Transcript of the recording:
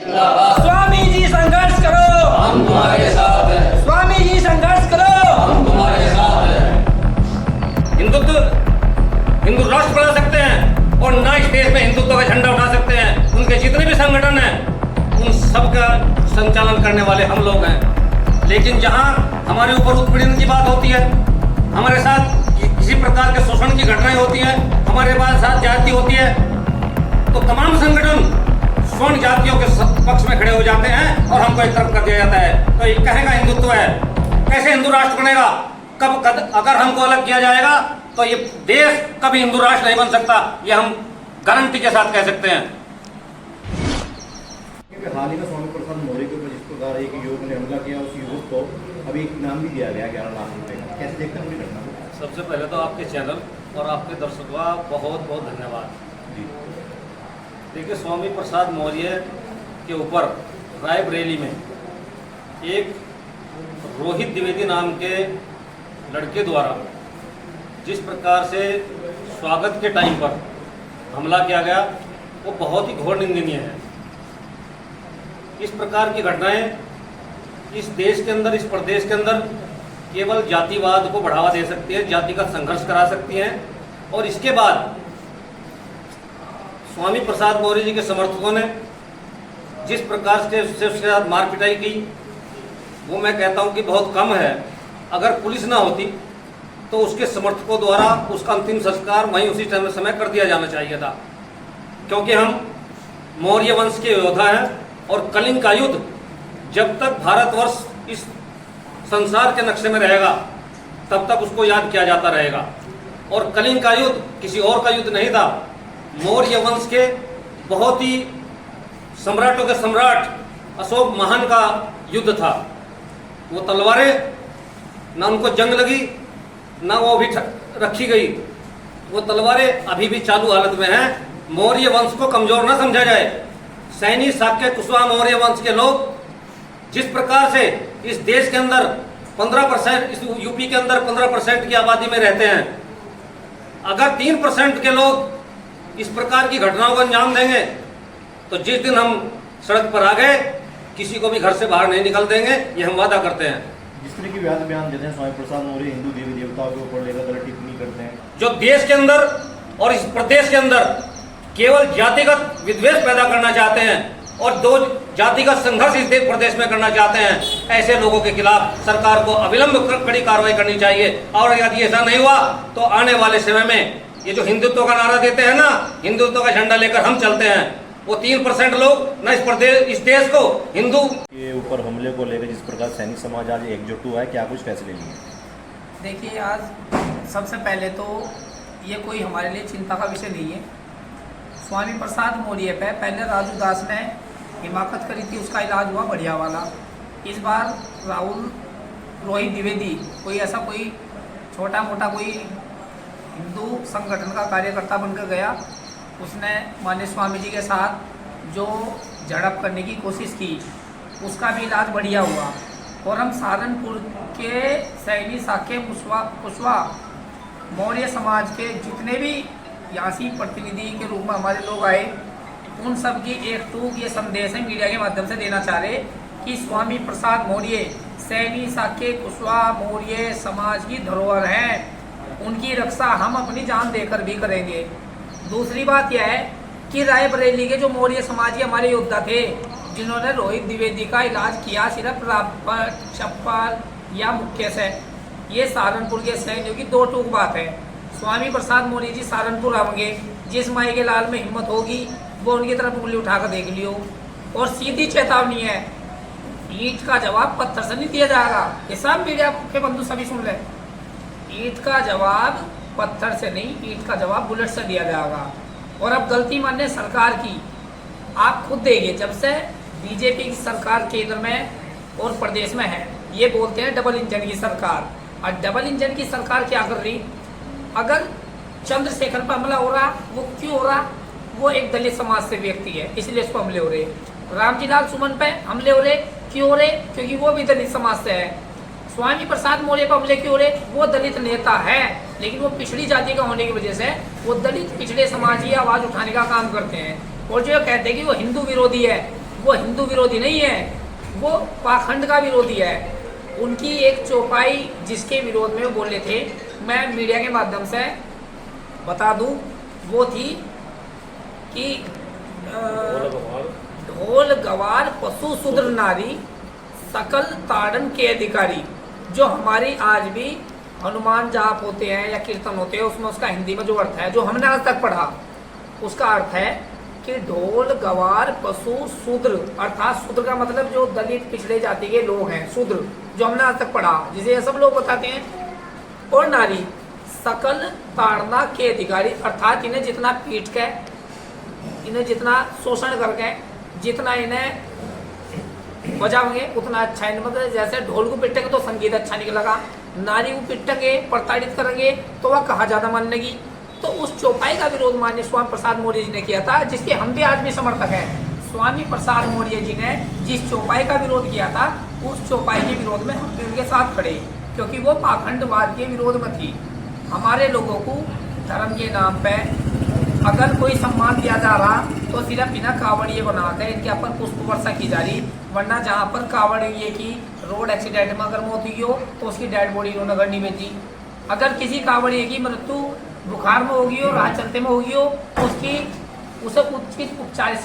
स्वामी जी संघर्ष करो, हम तुम्हारे साथ हैं। स्वामी जी संघर्ष करो, हम तुम्हारे साथ हैं। हिंदू राष्ट्र बना सकते हैं और ना इस देश में हिंदुत्व का झंडा उठा सकते हैं। उनके जितने भी संगठन हैं उन सब का संचालन करने वाले हम लोग हैं। लेकिन जहां हमारे ऊपर उत्पीड़न की बात होती है, हमारे साथ किसी प्रकार के शोषण की घटनाएं होती हैं, हमारे पास साथ जाति होती है, तो तमाम संगठन स्वर्ण जातियों के पक्ष में खड़े हो जाते हैं और हमको एक तरफ कर दिया जाता है। तो ये कहेगा हिंदुत्व है, कैसे हिंदू राष्ट्र बनेगा? अगर हमको अलग किया जाएगा तो ये देश कभी हिंदू राष्ट्र नहीं बन सकता, ये हम गारंटी के साथ कह सकते हैं। हाल ही में स्वामी प्रसाद मौर्य के ऊपर जिस प्रकार एक युवक ने हमला किया, उस युवक को अभी एक इनाम भी दिया गया 11 लाख रुपए का, कैसे देखते हैं पूरी घटना? सबसे पहले तो आपके चैनल और आपके दर्शकों का बहुत बहुत धन्यवाद। देखिए, स्वामी प्रसाद मौर्य के ऊपर रायबरेली में एक रोहित द्विवेदी नाम के लड़के द्वारा जिस प्रकार से स्वागत के टाइम पर हमला किया गया, वो बहुत ही घोर निंदनीय है। इस प्रकार की घटनाएं इस देश के अंदर, इस प्रदेश के अंदर केवल जातिवाद को बढ़ावा दे सकती है, जातिगत संघर्ष करा सकती हैं। और इसके बाद स्वामी प्रसाद मौर्य जी के समर्थकों ने जिस प्रकार से उसके साथ मार पिटाई की, वो मैं कहता हूं कि बहुत कम है। अगर पुलिस ना होती तो उसके समर्थकों द्वारा उसका अंतिम संस्कार वहीं उसी समय कर दिया जाना चाहिए था, क्योंकि हम मौर्य वंश के योद्धा हैं। और कलिंग का युद्ध जब तक भारतवर्ष इस संसार के नक्शे में रहेगा तब तक उसको याद किया जाता रहेगा। और कलिंग का युद्ध किसी और का युद्ध नहीं था, मौर्य वंश के बहुत ही सम्राटों के सम्राट अशोक महान का युद्ध था। वो तलवारें ना उनको जंग लगी, ना वो अभी रखी गई, वो तलवारें अभी भी चालू हालत में हैं। मौर्य वंश को कमजोर ना समझा जाए। सैनी, शाक्य, कुशवाहा मौर्य वंश के लोग जिस प्रकार से इस देश के अंदर 15%, इस यूपी के अंदर 15% की आबादी में रहते हैं, अगर 3% के लोग इस प्रकार की घटनाओं को अंजाम देंगे तो जिस दिन हम सड़क पर आ गए किसी को भी घर से बाहर नहीं निकल देंगे, ये हम वादा करते हैं। जिस तरह की बयान देते हैं स्वामी प्रसाद मौर्य, हिंदू देवी देवताओं के ऊपर लेकर गलत टिप्पणी करते हैं, जो देश के अंदर और इस प्रदेश के अंदर केवल जातिगत विद्वेष पैदा करना चाहते हैं और दो जातिगत संघर्ष इस प्रदेश में करना चाहते हैं, ऐसे लोगों के खिलाफ सरकार को अविलंब कड़ी कार्रवाई करनी चाहिए। और यदि ऐसा नहीं हुआ तो आने वाले समय में ये जो हिंदुत्व का नारा देते हैं ना, हिंदुत्व का झंडा लेकर हम चलते हैं, वो 3% लोग न इस देश को हिंदू के ऊपर हमले को लेकर जिस प्रकार सैनिक समाज आज एकजुट हुआ है, क्या कुछ फैसले लिए? देखिए, आज सबसे पहले तो ये कोई हमारे लिए चिंता का विषय नहीं है। स्वामी प्रसाद मौर्य पे पहले राजू दास ने हिमाकत करी थी, उसका इलाज हुआ बढ़िया वाला। इस बार रोहित द्विवेदी कोई ऐसा कोई छोटा मोटा कोई हिंदू संगठन का कार्यकर्ता बनकर गया, उसने माननीय स्वामी जी के साथ जो झड़प करने की कोशिश की, उसका भी इलाज बढ़िया हुआ। और हम सहारनपुर के सैनी, शाक्य, कुशवाहा मौर्य समाज के जितने भी यहाँ से प्रतिनिधि के रूप में हमारे लोग आए, उन सब की एक टूक ये संदेश है मीडिया के माध्यम से देना चाह रहे कि स्वामी प्रसाद मौर्य सैनी, शाक्य, कुशवाहा मौर्य समाज की धरोहर हैं, उनकी रक्षा हम अपनी जान देकर भी करेंगे। दूसरी बात यह है कि रायबरेली के जो मौर्य समाज के हमारे योद्धा थे, जिन्होंने रोहित द्विवेदी का इलाज किया सिर्फ चप्पल या मुक्के से, ये सहारनपुर के सैनिकों की दो टूक बात है। स्वामी प्रसाद मौर्य जी सहारनपुर आएंगे, जिस माई के लाल में हिम्मत होगी वो उनकी तरफ उंगली उठाकर देख लियो। और सीधी चेतावनी है, ईंट का जवाब पत्थर से नहीं दिया जाएगा। ये सब मीडिया के बंधु सभी सुन ले, ईंट का जवाब पत्थर से नहीं, ईंट का जवाब बुलेट से दिया जाएगा। और अब गलती मानने सरकार की, आप खुद देखिए, जब से बीजेपी की सरकार केंद्र में और प्रदेश में है, ये बोलते हैं डबल इंजन की सरकार। और डबल इंजन की सरकार क्या कर रही? अगर चंद्रशेखर पर हमला हो रहा, वो क्यों हो रहा? वो एक दलित समाज से व्यक्ति है, इसलिए उस पर हमले हो रहे। रामजी लाल सुमन पे हमले हो रहे, क्यों हो रहे? क्योंकि वो भी दलित समाज से है। स्वामी प्रसाद मौर्य पर हमले क्यों हो रहे? वो दलित नेता है, लेकिन वो पिछड़ी जाति का होने की वजह से वो दलित पिछड़े समाज की आवाज़ उठाने का काम करते हैं। और जो कहते हैं कि वो हिंदू विरोधी है, वो हिंदू विरोधी नहीं है, वो पाखंड का विरोधी है। उनकी एक चौपाई जिसके विरोध में वो बोले थे, मैं मीडिया के माध्यम से बता दूं, वो थी कि ढोल गवार पशु शूद्र नारी सकल ताड़न के अधिकारी। जो हमारी आज भी हनुमान जाप होते हैं या कीर्तन होते हैं, उसमें उसका हिंदी में जो अर्थ है, जो हमने आज तक पढ़ा, उसका अर्थ है कि ढोल गवार पशु शूद्र, अर्थात शूद्र का मतलब जो दलित पिछड़े जाति के लोग हैं, शूद्र, जो हमने आज तक पढ़ा, जिसे ये सब लोग बताते हैं, और नारी सकल ताड़ना के अधिकारी, अर्थात इन्हें जितना पीट के, इन्हें जितना शोषण करके, जितना इन्हें बजाओगे उतना अच्छा है। मतलब जैसे ढोल को पिटेंगे तो संगीत अच्छा निकलेगा, नारी को पिटेंगे, प्रताड़ित करेंगे तो वह कहा ज्यादा मान लेगी। तो उस चौपाई का विरोध माननीय स्वामी प्रसाद मौर्य जी ने किया था, जिसके हम भी आज भी समर्थक हैं। स्वामी प्रसाद मौर्य जी ने जिस चौपाई का विरोध किया था, उस चौपाई के विरोध में हम भी उनके साथ खड़े, क्योंकि वो पाखंडवाद के विरोध में थी। हमारे लोगों को धर्म के नाम पे अगर कोई सम्मान दिया जा रहा तो सिर्फ बिना कावड़िए को ना कर इनके ऊपर पुष्प वर्षा की जा रही, वरना जहाँ पर कावड़िए की रोड एक्सीडेंट में अगर मौत हुई हो तो उसकी डेड बॉडी उन्होंने नगर नहीं भेजी। अगर किसी कावड़िए की मृत्यु बुखार में होगी हो, राह चलते में होगी हो, तो उसे उचित उपचार